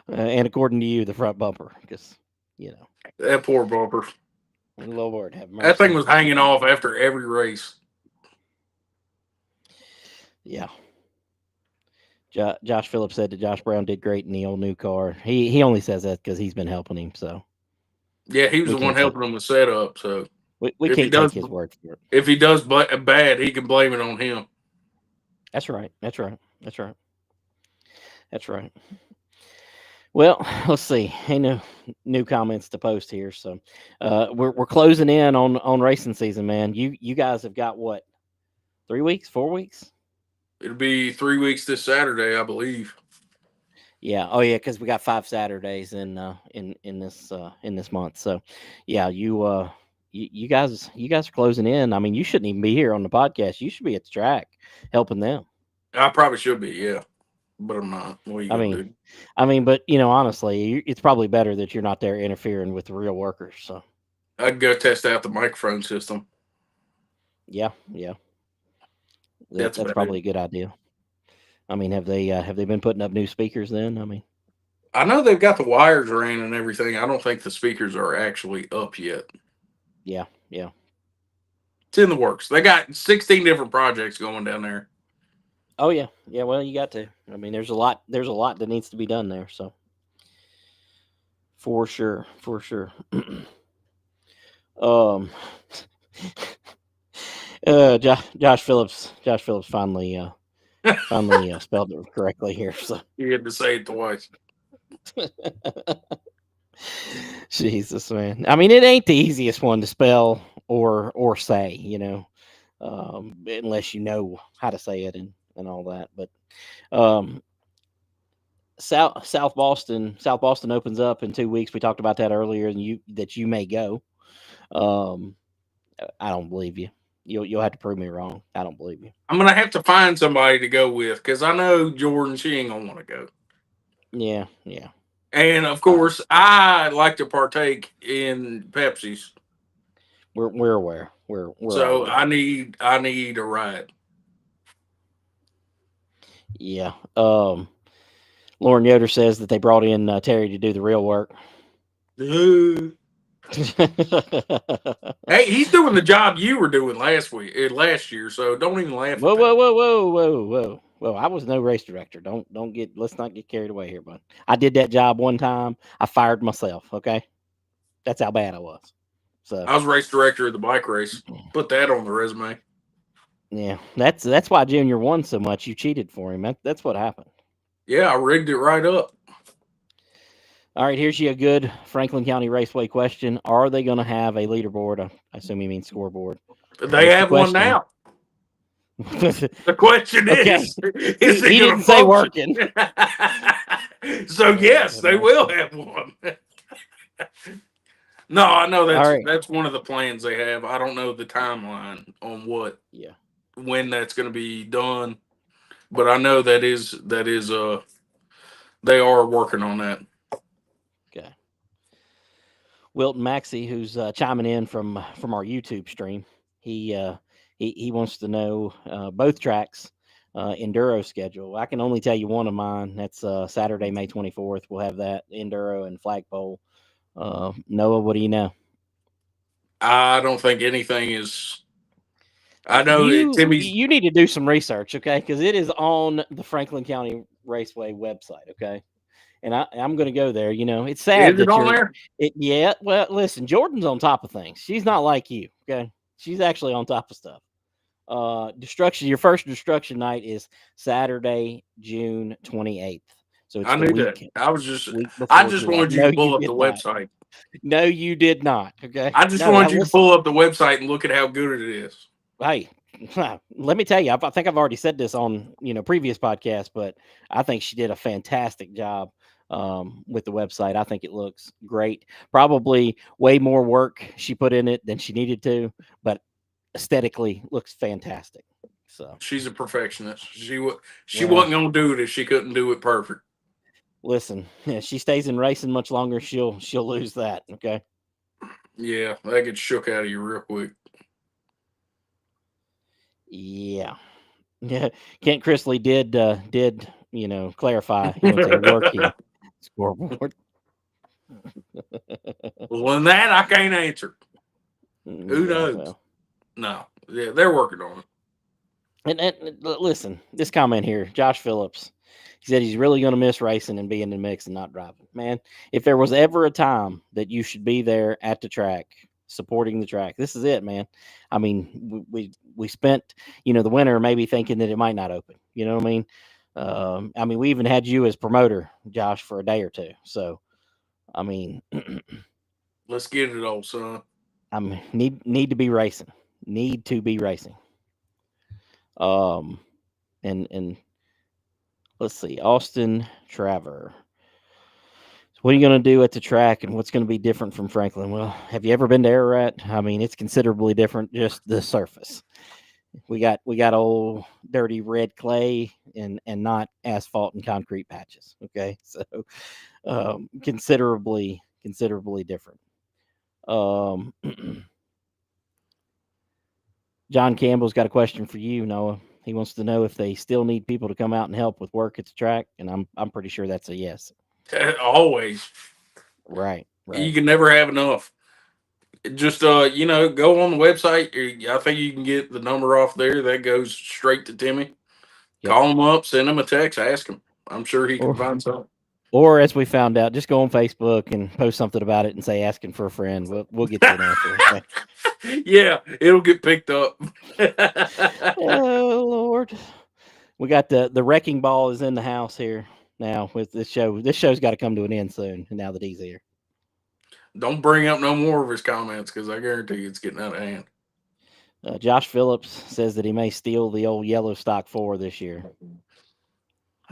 And according to you, the front bumper, because That poor bumper. Lord have That thing mercy. was hanging off after every race. Yeah. Josh Phillips said that Josh Brown did great in the old new car. He only says that because he's been helping him, so Yeah, he was we the one can't take helping him with setup. So we if he can't take does his word for it. if he does bad, he can blame it on him. That's right. That's right. That's right. That's right. Well, let's see. Ain't no new comments to post here, so we're closing in on racing season, man. You guys have got what, 3 weeks, 4 weeks? It'll be 3 weeks this Saturday, I believe. Yeah. Oh yeah, because we got 5 Saturdays in this month. So yeah, you guys are closing in. I mean, you shouldn't even be here on the podcast. You should be at the track helping them. I probably should be, yeah, but I'm not. What are you I gonna mean, do? but honestly, it's probably better that you're not there interfering with the real workers. So I'd go test out the microphone system. yeah, yeah, That's that's about it. probably a good idea. I mean, have they been putting up new speakers then? I mean, I know they've got the wires ran and everything. I don't think the speakers are actually up yet. yeah, yeah. It's in the works. They got 16 different projects going down there. Oh yeah, yeah. Well, you got to. I mean, there's a lot. There's a lot that needs to be done there. So for sure, for sure. um, Josh Phillips. Josh Phillips finally spelled it correctly here. So You had to say it twice. Jesus, man. I mean, it ain't the easiest one to spell or say, unless you know how to say it and all that. But um, South Boston opens up in 2 weeks. We talked about that earlier, and you may go. Um, I don't believe you. You'll have to prove me wrong. I don't believe you. I'm gonna have to find somebody to go with because I know Jordan. She ain't gonna want to go. Yeah, yeah. And of Uh, course, I like to partake in Pepsis. we're aware. We're all So aware. I need a ride. Yeah. Lauren Yoder says that they brought in Terry to do the real work. Hey, he's doing the job you were doing last year, so don't even laugh Whoa, at whoa, that. whoa, whoa, whoa, whoa, Well, I was no race director. Let's not get carried away here, bud. I did that job one time. I fired myself. Okay, that's how bad I was. So I was race director of the bike race. Put that on the resume. yeah, that's why Junior won so much. You cheated for him. That's what happened. Yeah, I rigged it right up. All right, here's you a good Franklin County Raceway question. Are they going to have a leaderboard? I assume you mean scoreboard. They Here's the have one question. now. The question Okay. is it He going to didn't say function? working. So yes, they will have one. No, I know All right. that's one of the plans they have. I don't know the timeline on Yeah. when that's going to be done, but I know that is they are working on that. Okay. Wilton Maxey, who's chiming in from our YouTube stream, he he wants to know both tracks enduro schedule. I can only tell you one of mine. That's Saturday, May 24th. We'll have that enduro and flagpole. Noah, what do you know? I don't think anything is. I know that You Timmy's. you need to do some research, okay? Because it is on the Franklin County Raceway website, okay? And I'm going to go there. You know, it's sad Is it that on there? Yeah. Well, listen, Jordan's on top of things. She's not like you, okay? She's actually on top of stuff. Destruction. Your first destruction night is Saturday, June 28th. So it's I the knew that. week I before just July. wanted you No, to you pull up the did not. website. No, you did not. Okay. I just No, now wanted you to listen. pull up the website and look at how good it is. Hey, let me tell you, I think I've already said this on previous podcasts, but I think she did a fantastic job with the website. I think it looks great. Probably way more work she put in it than she needed to, but aesthetically looks fantastic. So She's a perfectionist. She well, wasn't gonna do it if she couldn't do it perfect. listen, if she stays in racing much longer, she'll lose that. Okay. Yeah, that gets shook out of you real quick. Yeah. Yeah. Kent Chrisley did clarify. He wants a working scoreboard. Well, in that I can't answer. Who Yeah, knows? well, No, yeah, they're working on it. listen, this comment here, Josh Phillips, he said he's really going to miss racing and being in the mix and not driving. Man, if there was ever a time that you should be there at the track, supporting the track, this is it, man. I mean, we spent the winter maybe thinking that it might not open. You know what I mean? I mean, we even had you as promoter, Josh, for a day or two. So, I mean, Let's get it, old son. need to be racing. Need to be racing. And let's see, Austin Traver. So what are you going to do at the track, and what's going to be different from Franklin? Well, have you ever been to Ararat? I mean, it's considerably different. Just the surface. We got old dirty red clay and not asphalt and concrete patches. Okay, so considerably different. Um, John Campbell's got a question for you, Noah. He wants to know if they still need people to come out and help with work at the track, and I'm pretty sure that's a yes. Always. Right. You can never have enough. Just go on the website. I think you can get the number off there. That goes straight to Timmy. Yep. Call him up, send him a text, ask him. I'm sure he can find something. Or as we found out, just go on Facebook and post something about it and say asking for a friend. We'll get you an answer. Okay? Yeah, it'll get picked up. Oh Lord. We got the wrecking ball is in the house here now with this show. This show's got to come to an end soon now that he's here. Don't bring up no more of his comments because I guarantee you it's getting out of hand. Josh Phillips says that he may steal the old yellow stock 4 this year.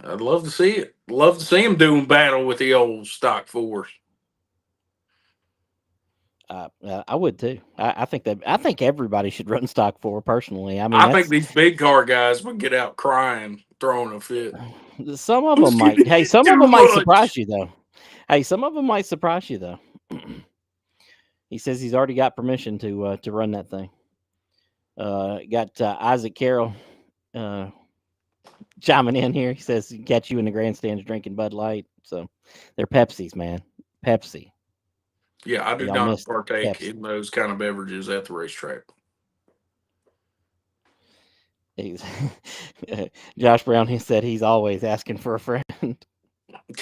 I'd love to see it. Love to see him doing battle with the old stock 4s. I would too. I think everybody should run stock 4 personally. I mean, I think these big car guys would get out crying, throwing a fit. Some of them might. Hey, some of them might surprise you though. He says he's already got permission to run that thing. Got Isaac Carroll chiming in here. He says catch you in the grandstands drinking Bud Light. So they're Pepsis, man. Pepsi. Yeah, I do not partake in those kind of beverages at the racetrack. He's Josh Brown. He said he's always asking for a friend.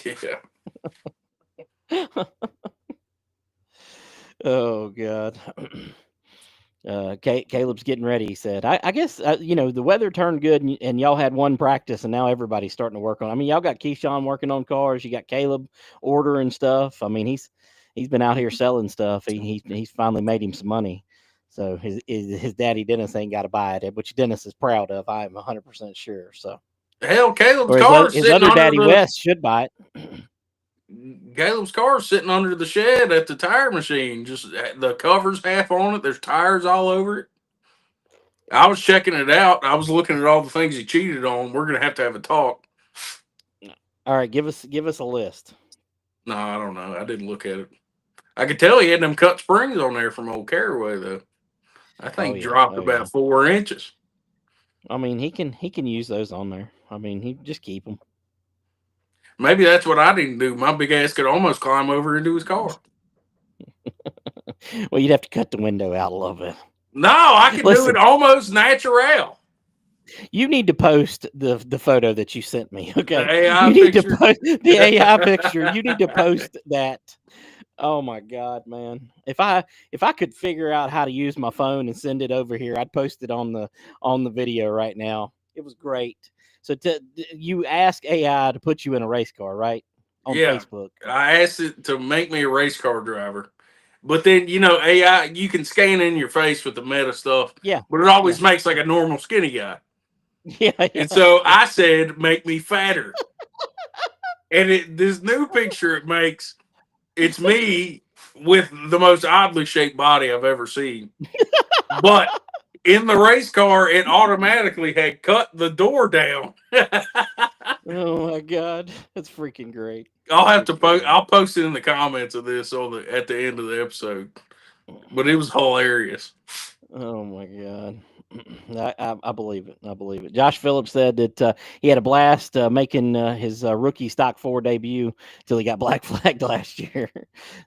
Yeah. Oh God. Caleb's getting ready. He said, "I guess the weather turned good, and y'all had one practice, and now everybody's starting to work on. I mean, y'all got Keyshawn working on cars. You got Caleb ordering stuff. I mean, he's been out here selling stuff. He's finally made him some money. So his daddy Dennis ain't got to buy it, which Dennis is proud of. I am 100% sure. So, Hell, or his other daddy Wes should buy it. Caleb's car sitting under the shed at the tire machine. Just the cover's half on it. There's tires all over it. I was checking it out. I was looking at all the things he cheated on. We're gonna have a talk. All right, give us a list. No, I don't know. I didn't look at it. I could tell he had them cut springs on there from old Caraway though. I think dropped about 4 inches. I mean, he can use those on there. I mean, he just keep them. Maybe that's what I didn't do. My big ass could almost climb over into his car. Well, you'd have to cut the window out a little bit. No, I can do it almost natural. You need to post the photo that you sent me. Okay, The AI you need picture. to post the AI picture. You need to post that. Oh my God, man! If I could figure out how to use my phone and send it over here, I'd post it on the video right now. It was great. So you ask AI to put you in a race car, right? On Facebook. I asked it to make me a race car driver. But then, AI, you can scan in your face with the meta stuff. Yeah. But it always makes like a normal skinny guy. Yeah. And so I said, make me fatter. And this new picture it makes, it's me with the most oddly shaped body I've ever seen. But in the race car, it automatically had cut the door down. Oh my God, that's freaking great. I'll have to post. I'll post it in the comments of this at the end of the episode. But it was hilarious. Oh my God, I believe it. I believe it. Josh Phillips said that he had a blast making his rookie stock 4 debut till he got black flagged last year.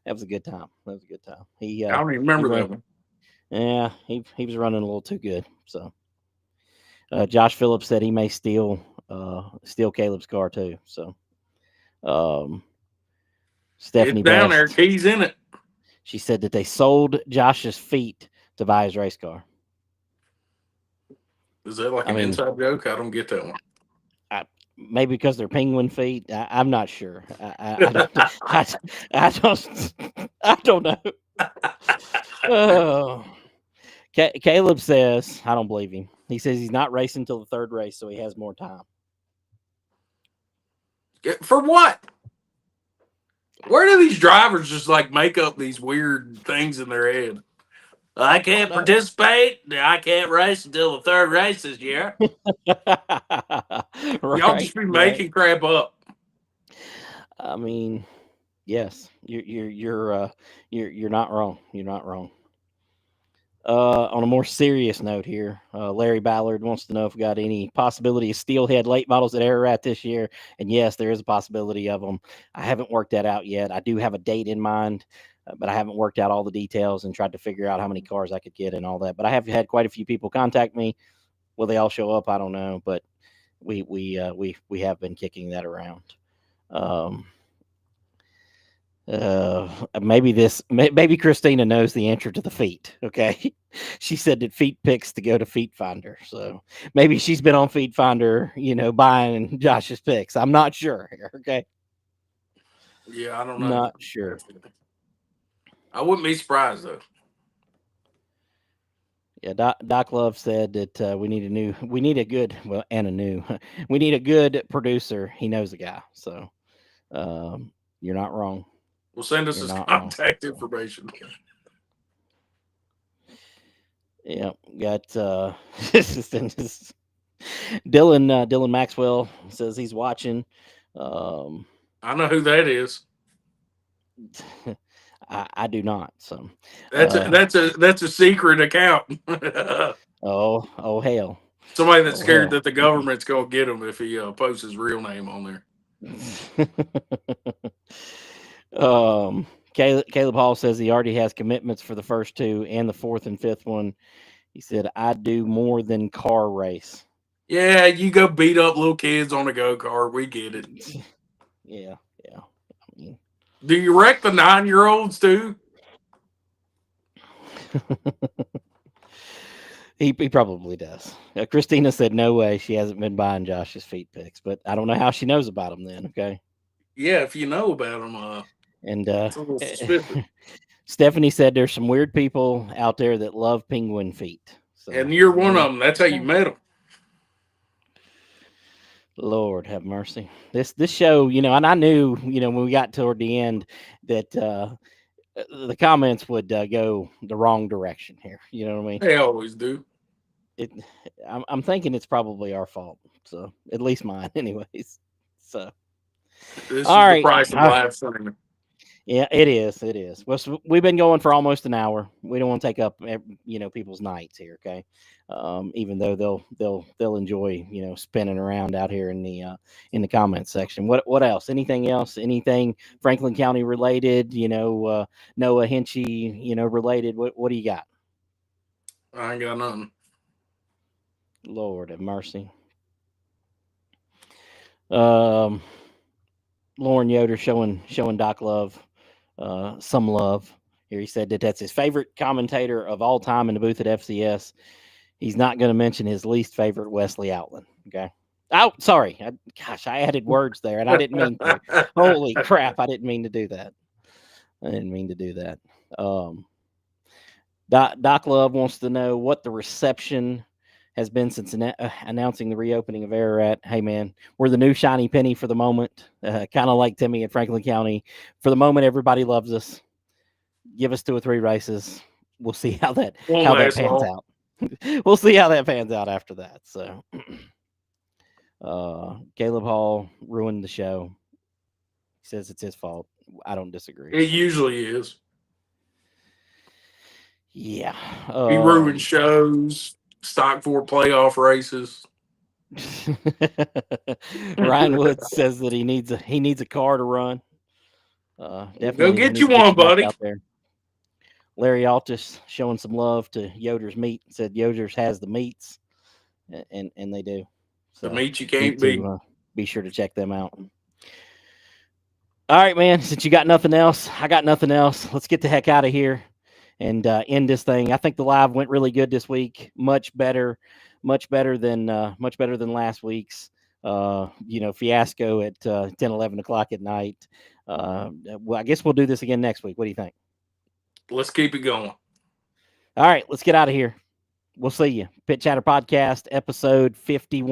That was a good time. That was a good time. I don't even remember that one. Yeah, he was running a little too good. So Josh Phillips said he may steal Caleb's car too. So Stephanie it's down Best, there, keys in it. She said that they sold Josh's feet to buy his race car. Is that like an inside joke? I don't get that one. Maybe because they're penguin feet. I'm not sure. I don't know. Oh. Caleb says, I don't believe him. He says he's not racing till the third race, so he has more time. For what? Where do these drivers just like make up these weird things in their head? I can't participate. I can't race until the third race this year. Y'all just be making crap up. I mean, yes, you're not wrong. You're not wrong. On a more serious note here, Larry Ballard wants to know if we got any possibility of steelhead late models at Ararat this year. And yes, there is a possibility of them. I haven't worked that out yet. I do have a date in mind, but I haven't worked out all the details and tried to figure out how many cars I could get and all that. But I have had quite a few people contact me. Will they all show up? I don't know, but we have been kicking that around. Maybe Christina knows the answer to the feet. Okay. She said that feet picks to go to Feet Finder. So maybe she's been on Feet Finder, buying Josh's picks. I'm not sure. Okay. Yeah, I don't know. Not sure. I wouldn't be surprised though. Yeah, Doc Love said that we need a good producer. He knows the guy. So you're not wrong. Well, send us his contact information. Yeah, got Dylan Maxwell says he's watching. I know who that is. I do not. So that's a secret account. oh hell! Somebody that's scared that the government's gonna get him if he posts his real name on there. Caleb Hall says he already has commitments for the first two and the fourth and fifth one. He said, I do more than car race. Yeah, you go beat up little kids on a go-kart. We get it. Yeah, yeah. I mean, Do you wreck the 9-year-olds too? he probably does. Christina said no way she hasn't been buying Josh's feet pics, but I don't know how she knows about them then. Okay, Yeah, if you know about them, and it's a little suspicious. Stephanie said there's some weird people out there that love penguin feet. So And you're one yeah. of them. That's how you Okay. met them. Lord have mercy. This show, and I knew, when we got toward the end that the comments would go the wrong direction here. You know what I mean? They always do. It, I'm thinking it's probably our fault. So at least mine, anyways. So This all is the right. price of live streaming. Yeah, it is. It is. Well, so we've been going for almost an hour. We don't want to take up, people's nights here. Okay, even though they'll enjoy, spinning around out here in the comments section. What else? Anything else? Anything Franklin County related? Noah Hinchee, related. What do you got? I ain't got nothing. Lord have mercy. Um, Lauren Yoder showing Doc Love some love. Here he said that that's his favorite commentator of all time in the booth at FCS. He's not going to mention his least favorite, Wesley Outland. Okay. Oh, sorry. Gosh, I added words there and I didn't mean to. Holy crap. I didn't mean to do that. I didn't mean to do that. Doc Love wants to know what the reception has been since announcing the reopening of Ararat. Hey, man, we're the new shiny penny for the moment, kind of like Timmy at Franklin County. For the moment, everybody loves us. Give us 2 or 3 races. We'll see how that pans out. We'll see how that pans out after that. So, Caleb Hall ruined the show. He says it's his fault. I don't disagree. It usually is. Yeah. He ruined shows, stock 4 playoff races. Ryan Woods says that he needs a car to run. Definitely Go get you one, buddy. out there. Larry Altus showing some love to Yoder's Meat. Said Yoder's has the meats, and they do. So the meat you can't beat. Be sure to check them out. All right, man. Since you got nothing else, I got nothing else. Let's get the heck out of here and end this thing. I think the live went really good this week. Much better than last week's. Fiasco at 10, 11 o'clock at night. Well, I guess we'll do this again next week. What do you think? Let's keep it going. All right, let's get out of here. We'll see you. Pit Chatter Podcast, episode 51.